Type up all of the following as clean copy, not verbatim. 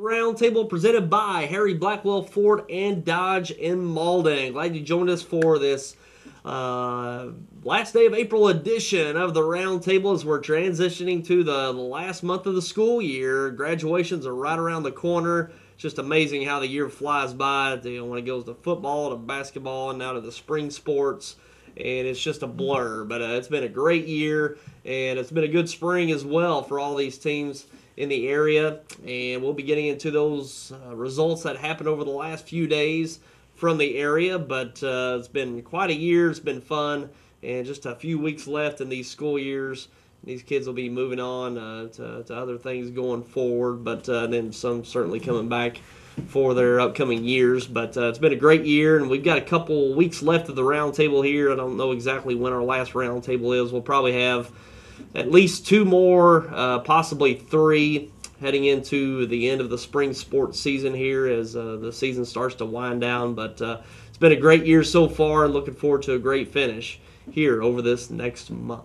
Roundtable presented by Harry Blackwell Ford and Dodge in Malden. Glad you joined us for this last day of April edition of the Roundtable as we're transitioning to the last month of the school year. Graduations are right around the corner. It's just amazing how the year flies by. When it goes to football, to basketball, and now to the spring sports. And it's just a blur. But it's been a great year, and it's been a good spring as well for all these teams in the area, and we'll be getting into those results that happened over the last few days from the area. But it's been quite a year. It's been fun, and just a few weeks left in these school years. These kids will be moving on to other things going forward, but then some certainly coming back for their upcoming years. But it's been a great year, and we've got a couple weeks left of the roundtable here. I don't know exactly when our last roundtable is. We'll probably have at least two more, possibly three, heading into the end of the spring sports season here as the season starts to wind down. But it's been a great year so far, and looking forward to a great finish here over this next month.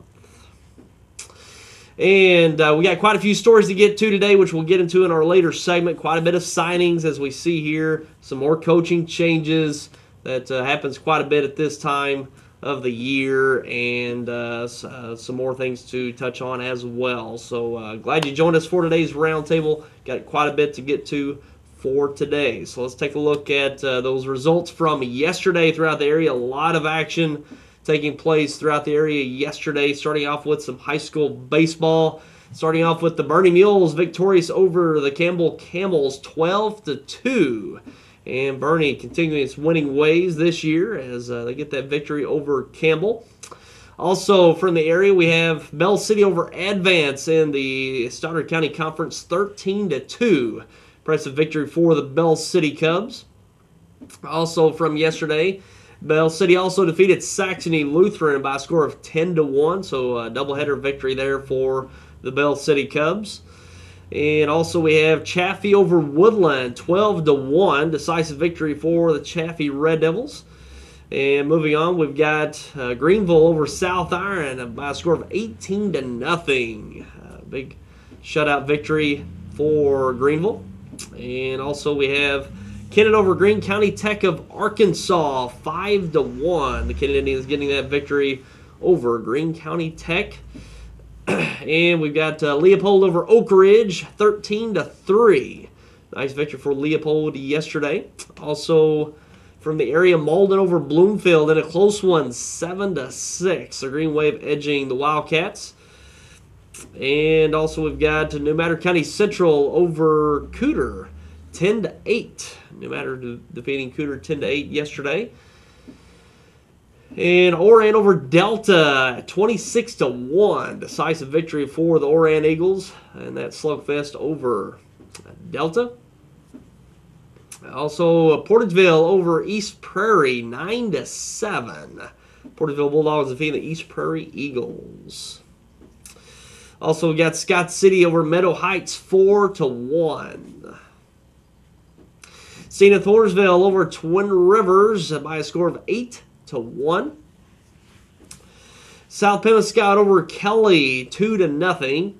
And we got quite a few stories to get to today, which we'll get into in our later segment. Quite a bit of signings as we see here. Some more coaching changes that happens quite a bit at this time of the year, and some more things to touch on as well. So glad you joined us for today's roundtable. Got quite a bit to get to for today. So let's take a look at those results from yesterday throughout the area. A lot of action taking place throughout the area yesterday, starting off with some high school baseball. Starting off with the Bernie Mules victorious over the Campbell Camels 12-2. And Bernie continuing its winning ways this year as they get that victory over Campbell. Also from the area, we have Bell City over Advance in the Stoddard County Conference 13-2. Impressive victory for the Bell City Cubs. Also from yesterday, Bell City also defeated Saxony Lutheran by a score of 10-1. So a doubleheader victory there for the Bell City Cubs. And also we have Chaffee over Woodland, 12-1, decisive victory for the Chaffee Red Devils. And moving on, we've got Greenville over South Iron by a score of 18-0. Big shutout victory for Greenville. And also we have Kennet over Greene County Tech of Arkansas, 5-1. The Kennet Indians getting that victory over Greene County Tech. And we've got Leopold over Oak Ridge, 13-3. Nice victory for Leopold yesterday. Also from the area, Malden over Bloomfield in a close one, 7-6. The Green Wave edging the Wildcats. And also we've got New Matter County Central over Cooter, 10-8. New Matter defeating Cooter 10-8 yesterday. And Oran over Delta, 26-1. Decisive victory for the Oran Eagles. And that slugfest over Delta. Also, Portageville over East Prairie, 9-7. Portageville Bulldogs defeating the East Prairie Eagles. Also, we got Scott City over Meadow Heights, 4-1. St. Thorsville over Twin Rivers by a score of 8-1. South Penobscot over Kelly, 2-0.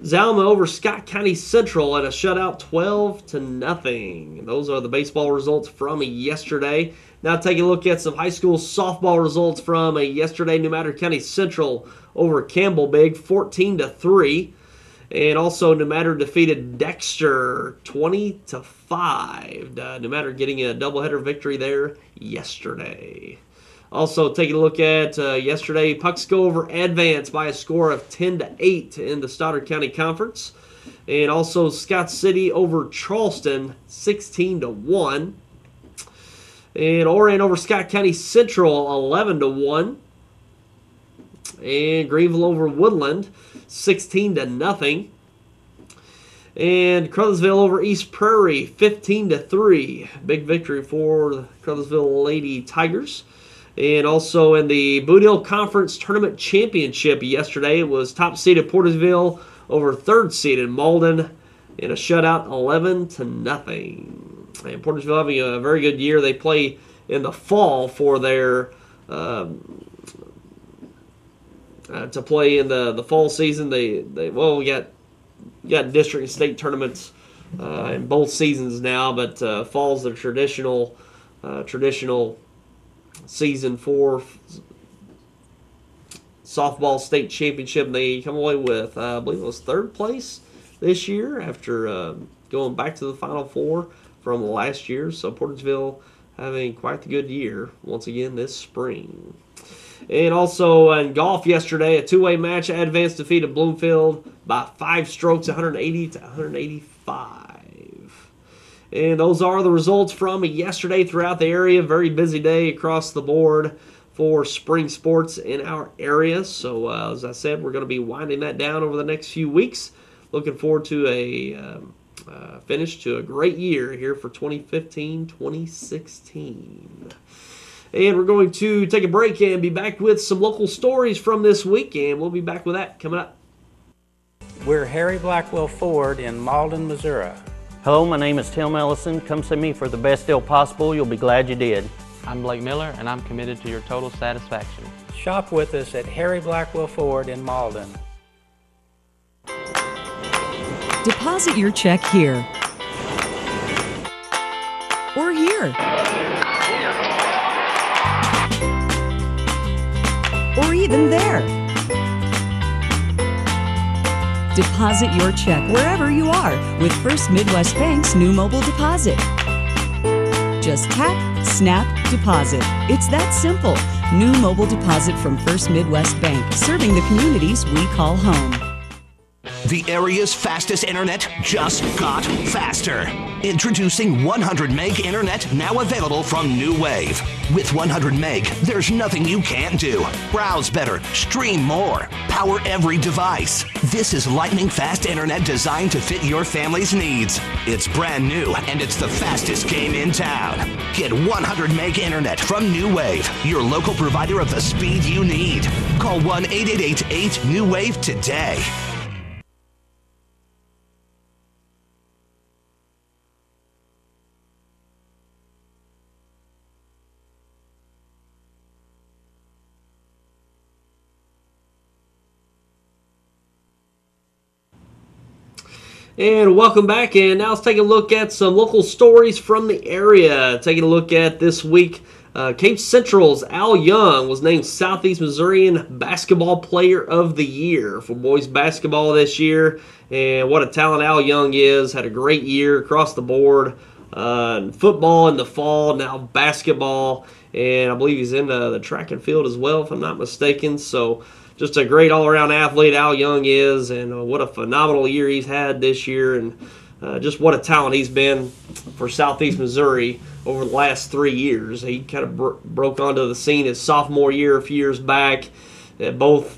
Zalma over Scott County Central at a shutout, 12-0. Those are the baseball results from yesterday. Now taking a look at some high school softball results from yesterday. New Matter County Central over Campbell Big, 14-3. And also New Matter defeated Dexter 20-5. New Matter getting a doubleheader victory there yesterday. Also taking a look at yesterday, Puxco over Advance by a score of 10-8 in the Stoddard County Conference. And also Scott City over Charleston, 16-1. And Oran over Scott County Central, 11-1. And Greenville over Woodland, 16-0. And Crothersville over East Prairie, 15-3. Big victory for the Crothersville Lady Tigers. And also in the Boot Hill Conference Tournament Championship yesterday, it was top-seeded Portersville over third-seeded Malden in a shutout, 11-0. And Portersville having a very good year. They play in the fall for their to play in the fall season. We got got district and state tournaments in both seasons now, but fall's the traditional season for softball state championship. And they come away with, I believe it was 3rd place this year after going back to the Final Four from last year. So Portersville having quite the good year once again this spring. And also in golf yesterday, a two-way match. Advance defeated Bloomfield by 5 strokes, 180 to 185. And those are the results from yesterday throughout the area. Very busy day across the board for spring sports in our area. So as I said, we're going to be winding that down over the next few weeks. Looking forward to a finish to a great year here for 2015-2016. And we're going to take a break and be back with some local stories from this weekend. We'll be back with that coming up. We're Harry Blackwell Ford in Malden, Missouri. Hello, my name is Tim Ellison. Come see me for the best deal possible. You'll be glad you did. I'm Blake Miller, and I'm committed to your total satisfaction. Shop with us at Harry Blackwell Ford in Malden. Deposit your check here or here or even there. Deposit your check wherever you are with First Midwest Bank's new mobile deposit. Just tap, snap, deposit. It's that simple. New mobile deposit from First Midwest Bank, serving the communities we call home. The area's fastest internet just got faster. Introducing 100 meg internet now available from New Wave. With 100 meg, there's nothing you can't do. Browse better, stream more, power every device. This is lightning fast internet designed to fit your family's needs. It's brand new and it's the fastest game in town. Get 100 meg internet from New Wave, your local provider of the speed you need. Call 1-888-8-NEW-WAVE today. And welcome back, and now let's take a look at some local stories from the area. Taking a look at this week, Cape Central's Al Young was named Southeast Missourian Basketball Player of the Year for boys basketball this year. And what a talent Al Young is. Had a great year across the board. Football in the fall, now basketball. And I believe he's into the track and field as well, if I'm not mistaken. So just a great all-around athlete Al Young is, and what a phenomenal year he's had this year, and just what a talent he's been for Southeast Missouri over the last 3 years. He kind of broke onto the scene his sophomore year a few years back, both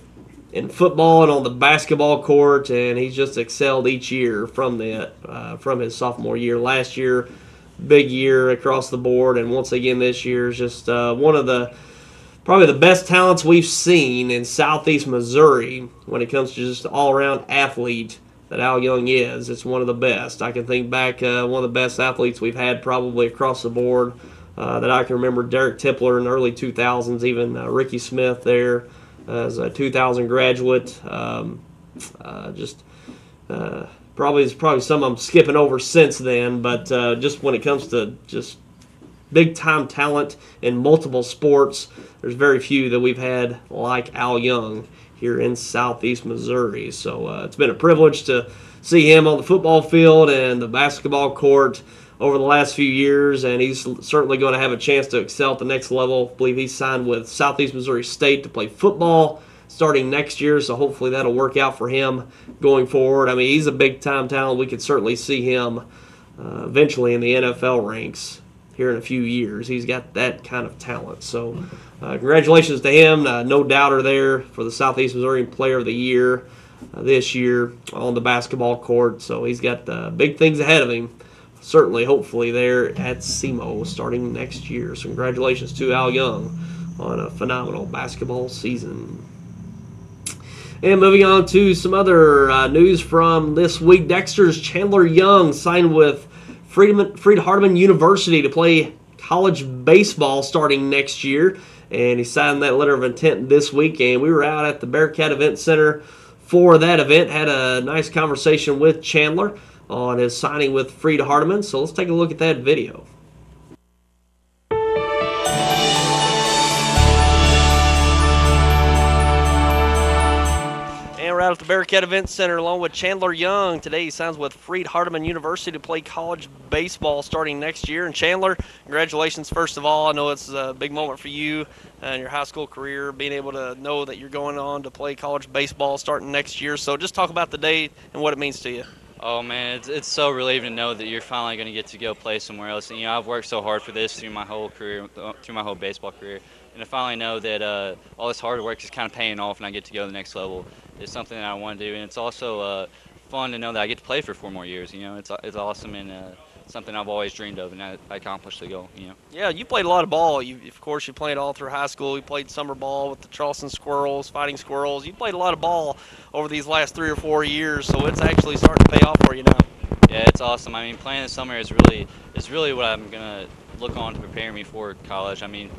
in football and on the basketball court, and he's just excelled each year from his sophomore year. Last year, big year across the board, and once again this year is just one of probably the best talents we've seen in Southeast Missouri when it comes to just all-around athlete that Al Young is. It's one of the best. I can think back one of the best athletes we've had probably across the board that I can remember. Derek Tipler in the early 2000s, even Ricky Smith there as a 2000 graduate. Probably some I'm skipping over since then, but just when it comes to just big-time talent in multiple sports, there's very few that we've had like Al Young here in Southeast Missouri. So it's been a privilege to see him on the football field and the basketball court over the last few years, and he's certainly going to have a chance to excel at the next level. I believe he's signed with Southeast Missouri State to play football starting next year, so hopefully that'll work out for him going forward. I mean, he's a big-time talent. We could certainly see him eventually in the NFL ranks here in a few years. He's got that kind of talent. So congratulations to him. No doubter there for the Southeast Missourian Player of the Year this year on the basketball court. So he's got big things ahead of him, certainly, hopefully, there at SEMO starting next year. So congratulations to Al Young on a phenomenal basketball season. And moving on to some other news from this week, Dexter's Chandler Young signed with Freed-Hardeman University to play college baseball starting next year, and he signed that letter of intent this week. And we were out at the Bearcat Event Center for that event. Had a nice conversation with Chandler on his signing with Freed-Hardeman. So let's take a look at that video. Out at the Bearcat Event Center along with Chandler Young. Today he signs with Freed-Hardeman University to play college baseball starting next year. And Chandler, congratulations first of all. I know it's a big moment for you in your high school career, being able to know that you're going on to play college baseball starting next year. So just talk about the day and what it means to you. Oh man, it's so relieving to know that you're finally going to get to go play somewhere else. And I've worked so hard for this through my whole career, through my whole baseball career, and to finally know that all this hard work is kind of paying off, and I get to go to the next level is something that I want to do. And it's also fun to know that I get to play for 4 more years. It's awesome and something I've always dreamed of, and I accomplished the goal. Yeah, you played a lot of ball. Of course, you played all through high school. You played summer ball with the Charleston Squirrels, Fighting Squirrels. You played a lot of ball over these last 3 or 4 years, so it's actually starting to pay off for you now. Yeah, it's awesome. I mean, playing this summer is really what I'm gonna look on to prepare me for college. I mean,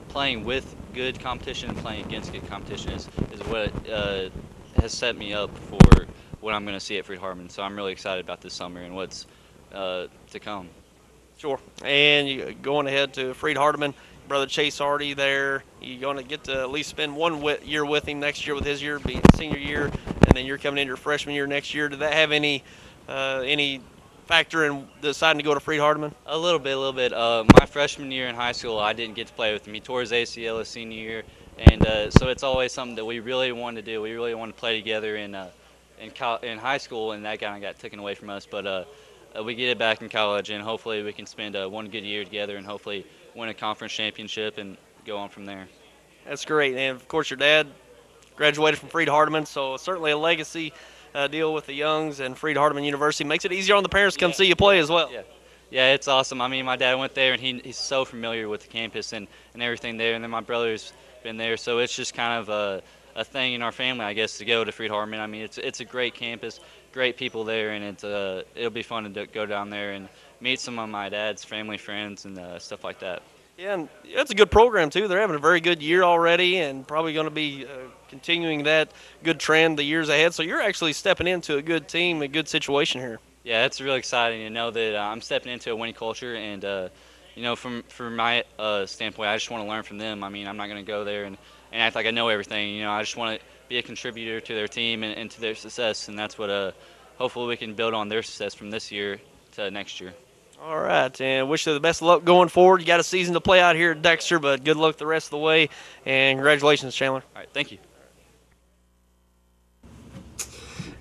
playing with good competition and playing against good competition is what has set me up for what I'm going to see at Freed-Hardeman. So I'm really excited about this summer and what's to come. Sure. And you going ahead to Freed-Hardeman, brother Chase already there. You're going to get to at least spend 1 year with him next year with his year being senior year, and then you're coming into your freshman year next year. Did that have any factor in deciding to go to Freed-Hardeman? A little bit. My freshman year in high school, I didn't get to play with him. He tore his ACL his senior year, and so it's always something that we really wanted to do. We really wanted to play together in high school, and that kind of got taken away from us. But we get it back in college, and hopefully we can spend 1 good year together and hopefully win a conference championship and go on from there. That's great. And, of course, your dad graduated from Freed-Hardeman, so certainly a legacy deal with the Youngs and Freed-Hardeman University. Makes it easier on the parents to come see you play as well. Yeah, it's awesome. I mean, my dad went there, and he's so familiar with the campus and everything there, and then my brother's been there, so it's just kind of a thing in our family, I guess, to go to Freed-Hardeman. I mean, it's a great campus, great people there, and it'll be fun to go down there and meet some of my dad's family friends and stuff like that. Yeah, and it's a good program, too. They're having a very good year already and probably going to be continuing that good trend the years ahead. So you're actually stepping into a good team, a good situation here. Yeah, it's really exciting to know that I'm stepping into a winning culture. And, from my standpoint, I just want to learn from them. I mean, I'm not going to go there and act like I know everything. I just want to be a contributor to their team and to their success. And that's what hopefully we can build on their success from this year to next year. All right, and wish you the best of luck going forward. You got a season to play out here at Dexter, but good luck the rest of the way, and congratulations, Chandler. All right, thank you.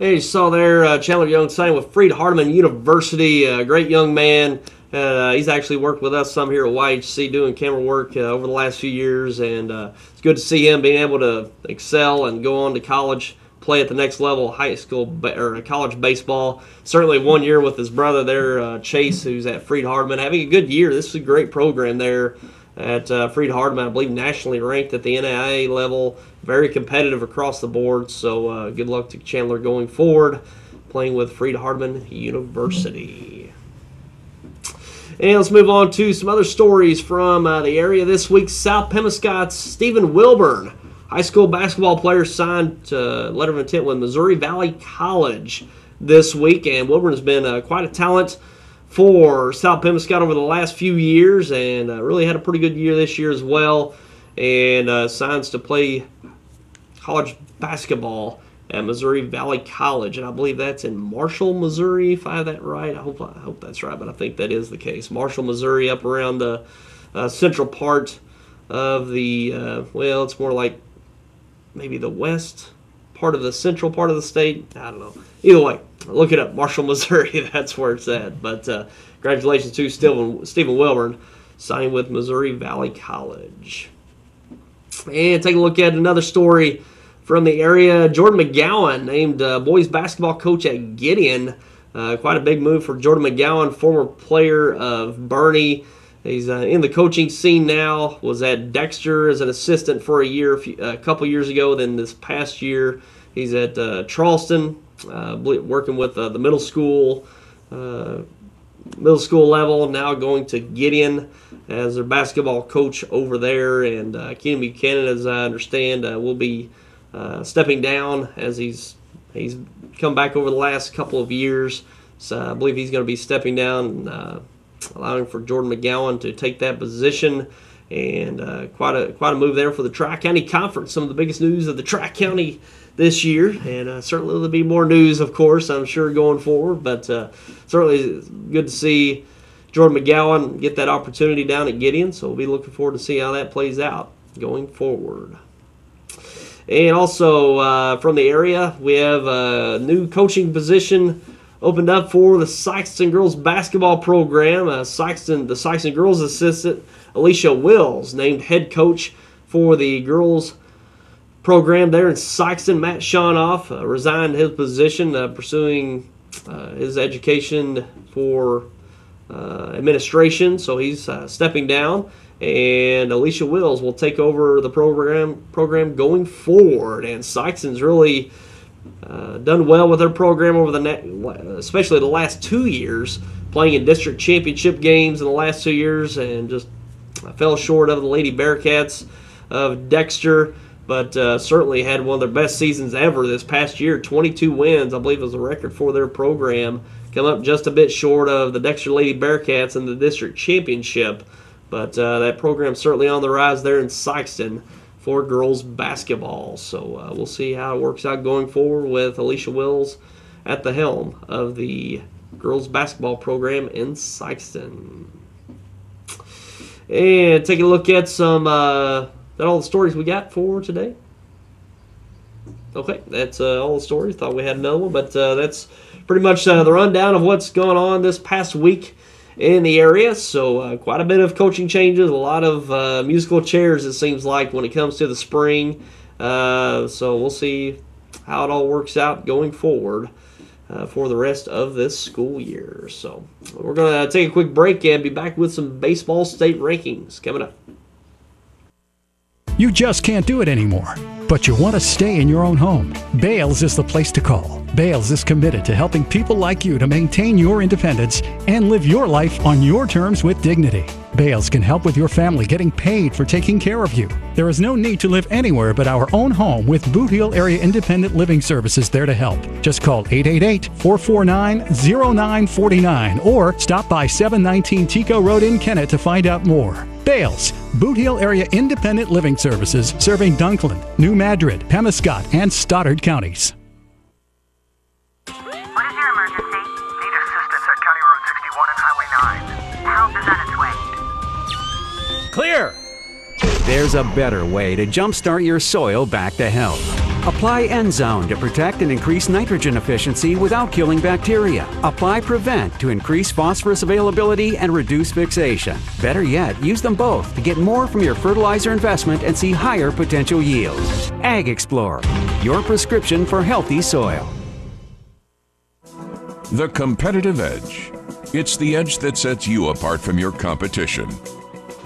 Hey, you saw there Chandler Young signing with Freed-Hardeman University, a great young man. He's actually worked with us some here at YHC doing camera work over the last few years, and it's good to see him being able to excel and go on to college, play at the next level, high school or college baseball. Certainly 1 year with his brother there, Chase, who's at Freed-Hardeman, having a good year. This is a great program there at Freed-Hardeman. I believe nationally ranked at the NAIA level, very competitive across the board. So good luck to Chandler going forward, playing with Freed-Hardeman University. And let's move on to some other stories from the area this week. South Pemiscot's Stephen Wilburn, high school basketball player, signed to letter of intent with Missouri Valley College this week. And Wilburn has been quite a talent for South Pemiscot over the last few years and really had a pretty good year this year as well. And signs to play college basketball at Missouri Valley College. And I believe that's in Marshall, Missouri, if I have that right. I hope that's right, but I think that is the case. Marshall, Missouri, up around the central part of the, well, it's more like maybe the west part of the central part of the state. I don't know. Either way, look it up. Marshall, Missouri, that's where it's at. But congratulations to Stephen Wilburn, signing with Missouri Valley College. And take a look at another story from the area. Jordan McGowan named boys basketball coach at Gideon. Quite a big move for Jordan McGowan, former player of Bernie. He's in the coaching scene now, was at Dexter as an assistant for a year, a couple years ago. Then this past year, he's at Charleston, working with the middle school level, now going to Gideon as their basketball coach over there. And Kenny Buchanan, as I understand, will be stepping down as he's come back over the last couple of years. So I believe he's going to be stepping down, allowing for Jordan McGowan to take that position. And quite a move there for the Tri-County Conference. Some of the biggest news of the Tri-County this year, and certainly there'll be more news, of course, I'm sure, going forward. But certainly good to see Jordan McGowan get that opportunity down at Gideon. So we'll be looking forward to see how that plays out going forward. And also from the area, we have a new coaching position opened up for the Sikeston Girls Basketball Program. The Sikeston Girls assistant, Alisha Wills, named head coach for the girls program there in Sikeston. Matt Shawnoff resigned his position, pursuing his education for administration, so he's stepping down. And Alisha Wills will take over the program going forward. And Sikeston's really done well with their program over especially the last 2 years, playing in district championship games in the last 2 years, and just fell short of the Lady Bearcats of Dexter, but certainly had one of their best seasons ever this past year. 22 wins, I believe, was a record for their program. Come up just a bit short of the Dexter Lady Bearcats in the district championship, but that program's certainly on the rise there in Sikeston for girls basketball. So we'll see how it works out going forward with Alisha Wills at the helm of the girls basketball program in Sikeston. And taking a look at some, that all the stories we got for today? Okay, that's all the stories. Thought we had another one, but that's pretty much the rundown of what's going on this past week in the area. So quite a bit of coaching changes, a lot of musical chairs, it seems like, when it comes to the spring. So we'll see how it all works out going forward for the rest of this school year. So we're going to take a quick break and be back with some baseball state rankings coming up. You just can't do it anymore, but you want to stay in your own home. Bales is the place to call. Bales is committed to helping people like you to maintain your independence and live your life on your terms with dignity. Bales can help with your family getting paid for taking care of you. There is no need to live anywhere but our own home with Boot Heel Area Independent Living Services there to help. Just call 888-449-0949 or stop by 719 Tico Road in Kennett to find out more. Bales, Boot Heel Area Independent Living Services, serving Dunklin, New Madrid, Pemiscot, and Stoddard counties. What is your emergency? Need assistance at County Road 61 and Highway 9. Help is on its way. Clear! There's a better way to jumpstart your soil back to health. Apply Endzone to protect and increase nitrogen efficiency without killing bacteria. Apply Prevent to increase phosphorus availability and reduce fixation. Better yet, use them both to get more from your fertilizer investment and see higher potential yields. Ag Explorer, your prescription for healthy soil. The competitive edge. It's the edge that sets you apart from your competition.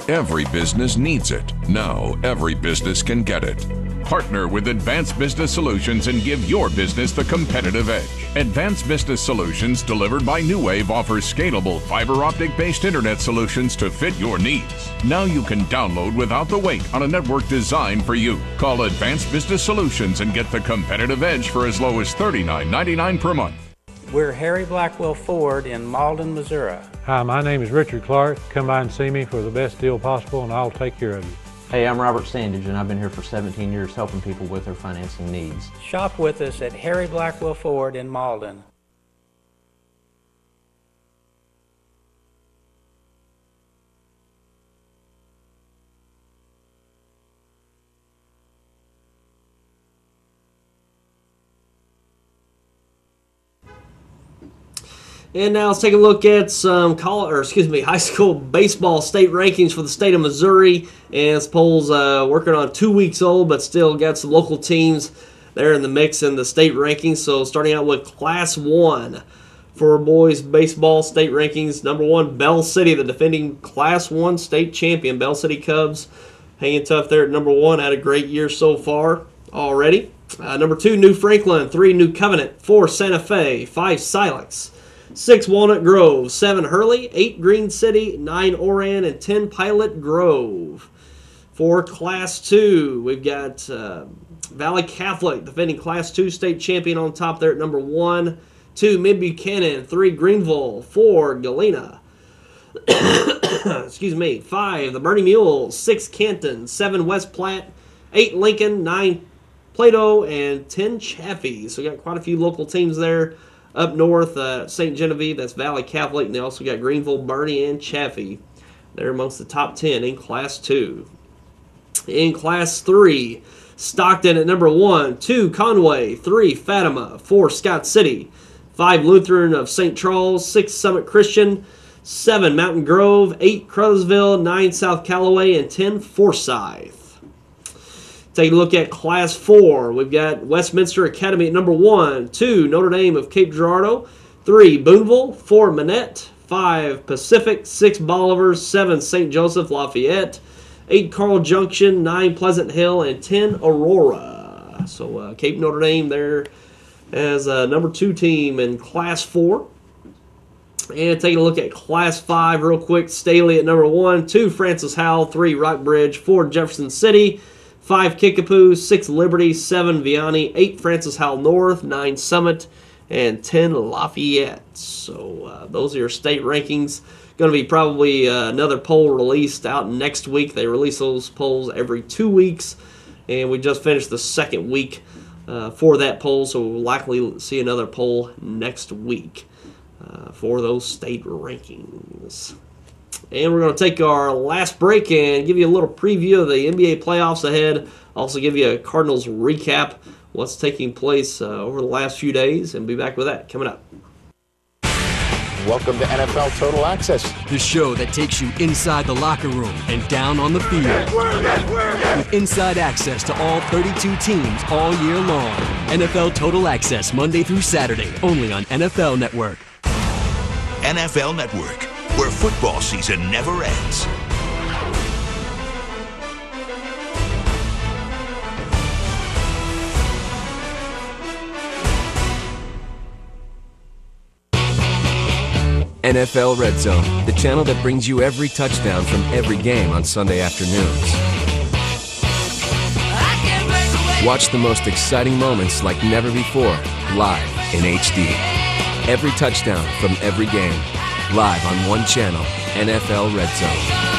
Every business needs it. Now, every business can get it. Partner with Advanced Business Solutions and give your business the competitive edge. Advanced Business Solutions, delivered by New Wave, offers scalable fiber optic-based internet solutions to fit your needs. Now you can download without the wait on a network designed for you. Call Advanced Business Solutions and get the competitive edge for as low as $39.99 per month. We're Harry Blackwell Ford in Malden, Missouri. Hi, my name is Richard Clark. Come by and see me for the best deal possible and I'll take care of you. Hey, I'm Robert Sandage and I've been here for 17 years helping people with their financing needs. Shop with us at Harry Blackwell Ford in Malden. And now let's take a look at some high school baseball state rankings for the state of Missouri. And this poll's working on 2 weeks old, but still got some local teams there in the mix in the state rankings. So starting out with Class 1 for boys baseball state rankings. Number 1, Bell City, the defending Class 1 state champion. Bell City Cubs hanging tough there at number 1. Had a great year so far already. Number 2, New Franklin. 3, New Covenant. 4, Santa Fe. 5, Silex. 6, Walnut Grove, 7, Hurley, 8, Green City, 9, Oran, and 10, Pilot Grove. For Class 2, we've got Valley Catholic, defending Class 2 state champion, on top there at number 1. 2, Mid-Buchanan. 3, Greenville. 4, Galena. Excuse me. 5, the Bernie Mules. 6, Canton. 7, West Platte. 8, Lincoln. 9, Plato. And 10, Chaffee. So we got quite a few local teams there. Up north, St. Genevieve, that's Valley Catholic. And they also got Greenville, Bernie, and Chaffee. They're amongst the top 10 in Class 2. In Class 3, Stockton at number 1, 2, Conway, 3, Fatima, 4, Scott City, 5, Lutheran of St. Charles, 6, Summit Christian, 7, Mountain Grove, 8, Crothersville, 9, South Callaway, and 10, Forsyth. Take a look at Class 4. We've got Westminster Academy at number 1, 2, Notre Dame of Cape Girardeau, 3, Boonville, 4, Manette, 5, Pacific, 6, Bolivar, 7, St. Joseph Lafayette, 8, Carl Junction, 9, Pleasant Hill, and 10, Aurora. So Cape Notre Dame there as a number 2 team in Class 4. And taking a look at Class 5 real quick. Staley at number 1, 2, Francis Howell, 3, Rockbridge, 4, Jefferson City, 5, Kickapoo, 6, Liberty, 7, Vianney, 8, Francis Howell North, 9, Summit, and 10, Lafayette. So those are your state rankings. Going to be probably another poll released out next week. They release those polls every 2 weeks, and we just finished the second week for that poll, so we'll likely see another poll next week for those state rankings. And we're going to take our last break and give you a little preview of the NBA playoffs ahead. Also give you a Cardinals recap, what's taking place over the last few days, and be back with that coming up. Welcome to NFL Total Access, the show that takes you inside the locker room and down on the field. With inside access to all 32 teams all year long. NFL Total Access, Monday through Saturday, only on NFL Network. NFL Network, where football season never ends. NFL Red Zone, the channel that brings you every touchdown from every game on Sunday afternoons. Watch the most exciting moments like never before, live in HD. Every touchdown from every game, live on one channel, NFL Red Zone.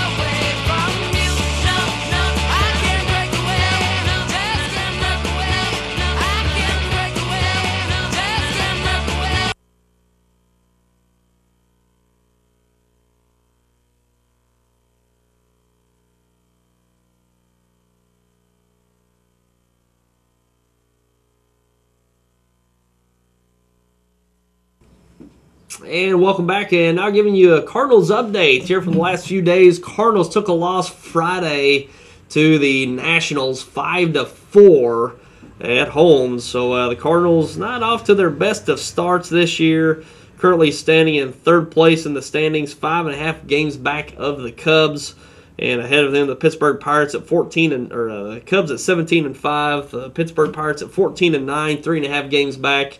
And welcome back, and now giving you a Cardinals update here from the last few days. Cardinals took a loss Friday to the Nationals 5-4 at home. So the Cardinals not off to their best of starts this year. Currently standing in third place in the standings, 5.5 games back of the Cubs. And ahead of them, the Pittsburgh Pirates at 14 and the Cubs at 17-5. The Pittsburgh Pirates at 14-9, 3.5 games back.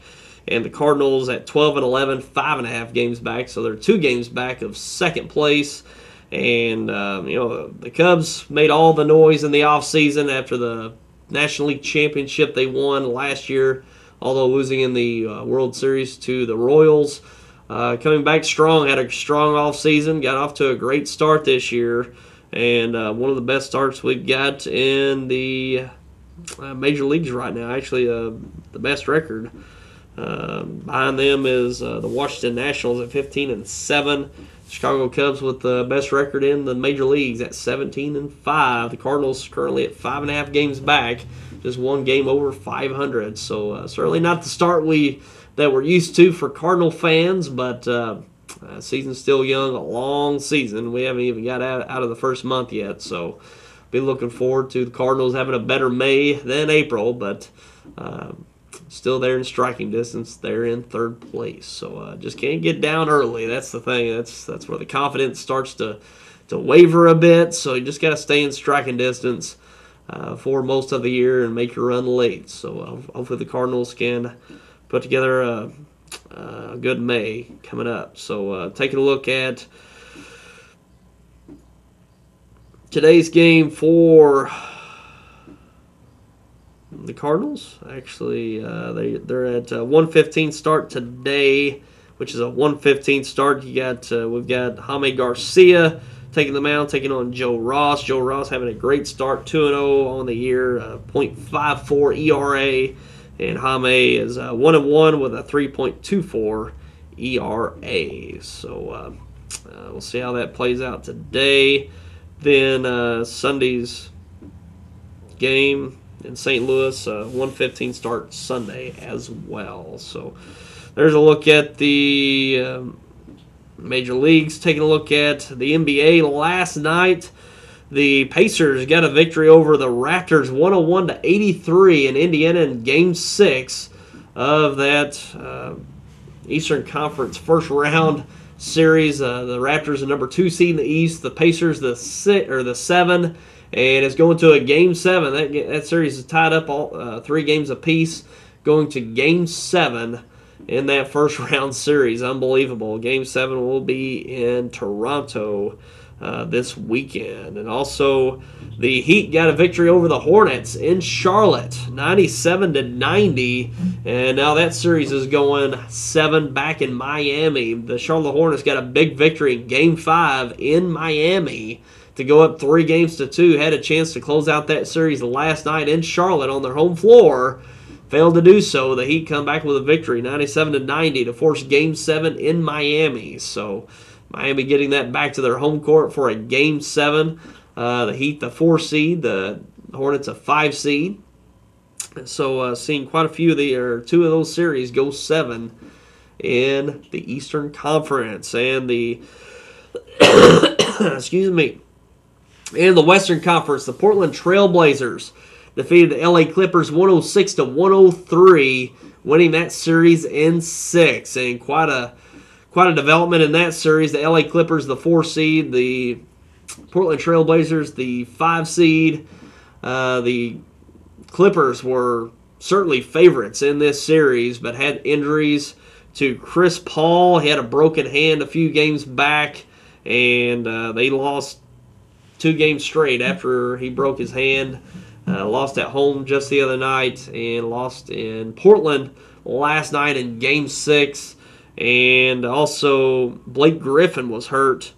And the Cardinals at 12-11, 5.5 games back. So they're 2 games back of second place. And, the Cubs made all the noise in the offseason after the National League Championship they won last year, although losing in the World Series to the Royals. Coming back strong, had a strong offseason, got off to a great start this year. And one of the best starts we've got in the major leagues right now. Actually, the best record. Behind them is the Washington Nationals at 15-7. Chicago Cubs with the best record in the major leagues at 17-5. The Cardinals currently at 5.5 games back, just 1 game over 500. So certainly not the start that we're used to for Cardinal fans, but season's still young, a long season. We haven't even got out of the first month yet, so be looking forward to the Cardinals having a better May than April, but still there in striking distance. They're in third place, so just can't get down early. That's the thing. That's where the confidence starts to waver a bit. So you just got to stay in striking distance for most of the year and make your run late. So hopefully the Cardinals can put together a good May coming up. So taking a look at today's game for the Cardinals. Actually, they're at 1:15 start today, which is a 1:15 start. We've got Jaime Garcia taking the mound, taking on Joe Ross. Joe Ross having a great start, 2-0 on the year, .54 ERA, and Jaime is 1-1 with a 3.24 ERA. So we'll see how that plays out today. Then Sunday's game in St. Louis, 1:15 start Sunday as well. So there's a look at the major leagues. Taking a look at the NBA last night, the Pacers got a victory over the Raptors, 101-83 in Indiana in Game 6 of that Eastern Conference first round series. The Raptors the number 2 seed in the East, the Pacers the 7, and it's going to a Game 7. That series is tied up 3 games apiece, going to Game 7 in that first round series. Unbelievable. Game 7 will be in Toronto this weekend. And also, the Heat got a victory over the Hornets in Charlotte, 97-90. And now that series is going 7 back in Miami. The Charlotte Hornets got a big victory in Game 5 in Miami to go up 3-2. Had a chance to close out that series last night in Charlotte on their home floor. Failed to do so. The Heat come back with a victory, 97-90, to force Game 7 in Miami. So Miami getting that back to their home court for a Game 7. The Heat, the 4 seed. The Hornets, a 5 seed. So seeing quite a few of 2 of those series go 7 in the Eastern Conference. And the excuse me. In the Western Conference, the Portland Trail Blazers defeated the LA Clippers 106-103, winning that series in 6. And quite a development in that series. The LA Clippers, the 4 seed, the Portland Trail Blazers, the 5 seed. The Clippers were certainly favorites in this series, but had injuries to Chris Paul. He had a broken hand a few games back, and they lost 2 games straight after he broke his hand. Lost at home just the other night, and lost in Portland last night in Game 6. And also, Blake Griffin was hurt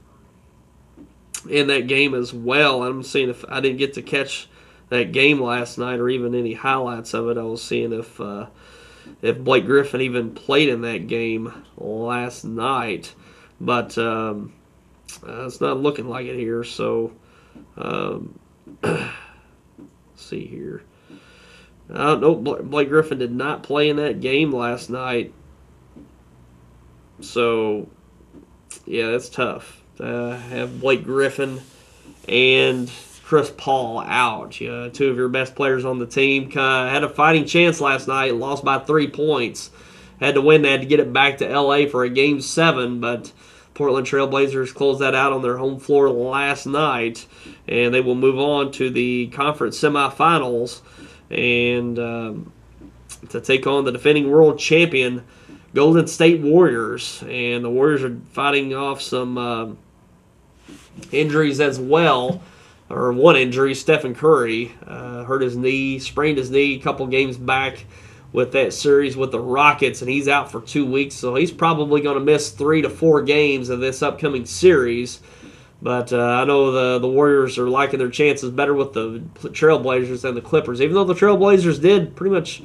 in that game as well. I'm seeing if I didn't get to catch that game last night or even any highlights of it. I was seeing if Blake Griffin even played in that game last night. But it's not looking like it here. So, see here. No, Blake Griffin did not play in that game last night. So, yeah, that's tough to have Blake Griffin and Chris Paul out. 2 of your best players on the team. Had a fighting chance last night, lost by 3 points. Had to win that to get it back to LA for a Game 7, but Portland Trail Blazers closed that out on their home floor last night, and they will move on to the conference semifinals and to take on the defending world champion Golden State Warriors. And the Warriors are fighting off some injuries as well, or one injury. Stephen Curry hurt his knee, sprained his knee a couple games back with that series with the Rockets, and he's out for 2 weeks, so he's probably going to miss 3 to 4 games of this upcoming series. But I know the Warriors are liking their chances better with the Trailblazers than the Clippers, even though the Trailblazers did pretty much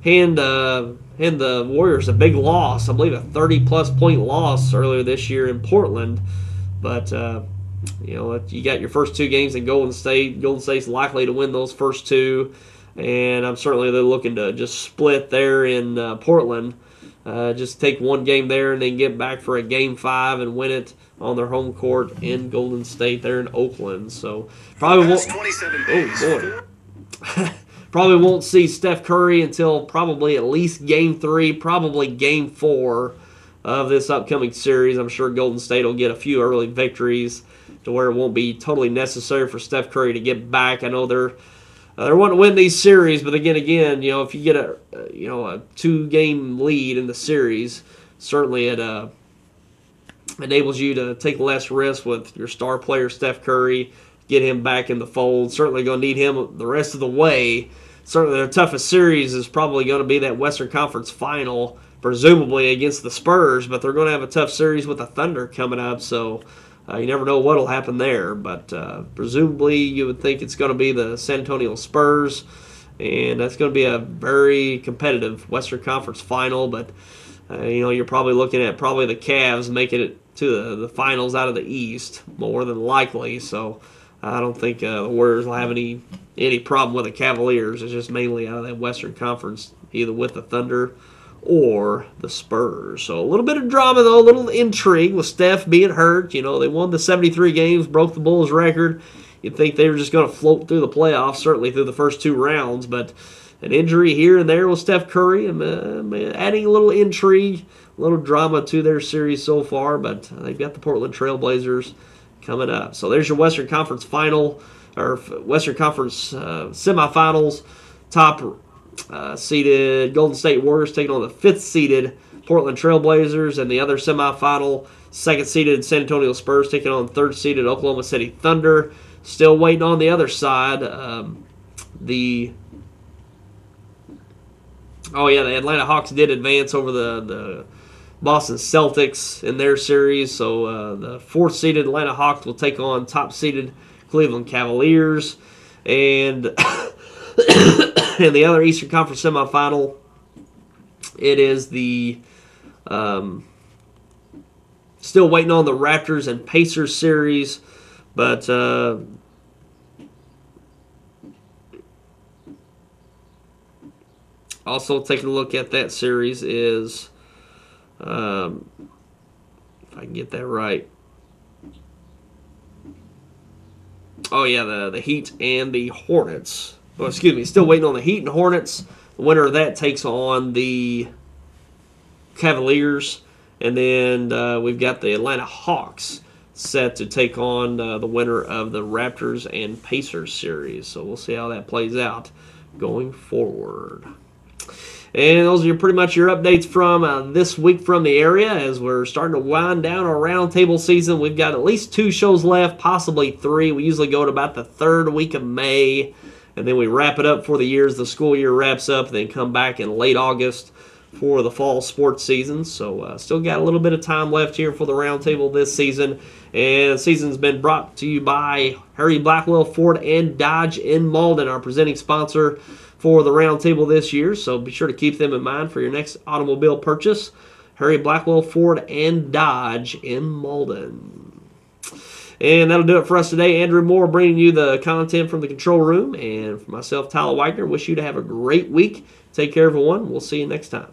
hand the Warriors a big loss. I believe a 30-plus point loss earlier this year in Portland. But you got your first 2 games in Golden State. Golden State's likely to win those first 2. And I'm certainly they're looking to just split there in Portland. Just take 1 game there and then get back for a Game 5 and win it on their home court in Golden State there in Oakland. So probably probably won't see Steph Curry until probably at least Game 3, probably Game 4 of this upcoming series. I'm sure Golden State will get a few early victories to where it won't be totally necessary for Steph Curry to get back. I know they're wanting to win these series, but again, if you get a 2-game lead in the series, certainly it enables you to take less risk with your star player Steph Curry, get him back in the fold. Certainly going to need him the rest of the way. certainly their toughest series is probably going to be that Western Conference final, presumably against the Spurs, but they're going to have a tough series with the Thunder coming up, so you never know what will happen there. But presumably you would think it's going to be the San Antonio Spurs, and that's going to be a very competitive Western Conference final, but you're probably looking at probably the Cavs making it to the finals out of the East, more than likely, so I don't think the Warriors will have any problem with the Cavaliers. It's just mainly out of that Western Conference, either with the Thunder or the Spurs. So a little bit of drama, though, a little intrigue with Steph being hurt. They won the 73 games, broke the Bulls record. You'd think they were just going to float through the playoffs, certainly through the first 2 rounds, but an injury here and there with Steph Curry, adding a little intrigue, a little drama to their series so far, but they've got the Portland Trail Blazers coming up. So there's your Western Conference final, or Western Conference semifinals. Top seeded Golden State Warriors taking on the 5th seeded Portland Trail Blazers, and the other semifinal, 2nd seeded San Antonio Spurs taking on 3rd seeded Oklahoma City Thunder. Still waiting on the other side. The Atlanta Hawks did advance over the Boston Celtics in their series, so the 4th seeded Atlanta Hawks will take on top seeded Cleveland Cavaliers, and in the other Eastern Conference semifinal, it is the still waiting on the Raptors and Pacers series, but also taking a look at that series is, if I can get that right, the Heat and the Hornets. Still waiting on the Heat and Hornets. The winner of that takes on the Cavaliers. And then we've got the Atlanta Hawks set to take on the winner of the Raptors and Pacers series. So we'll see how that plays out going forward. And those are pretty much your updates from this week from the area. As we're starting to wind down our roundtable season, we've got at least 2 shows left, possibly 3. We usually go to about the 3rd week of May, and then we wrap it up for the year as the school year wraps up, and then come back in late August for the fall sports season. So still got a little bit of time left here for the roundtable this season. And the season's been brought to you by Harry Blackwell Ford and Dodge in Malden, our presenting sponsor for the roundtable this year. So be sure to keep them in mind for your next automobile purchase. Harry Blackwell Ford and Dodge in Malden. And that'll do it for us today. Andrew Moore bringing you the content from the control room. And for myself, Tyler Wagner, wish you to have a great week. Take care, everyone. We'll see you next time.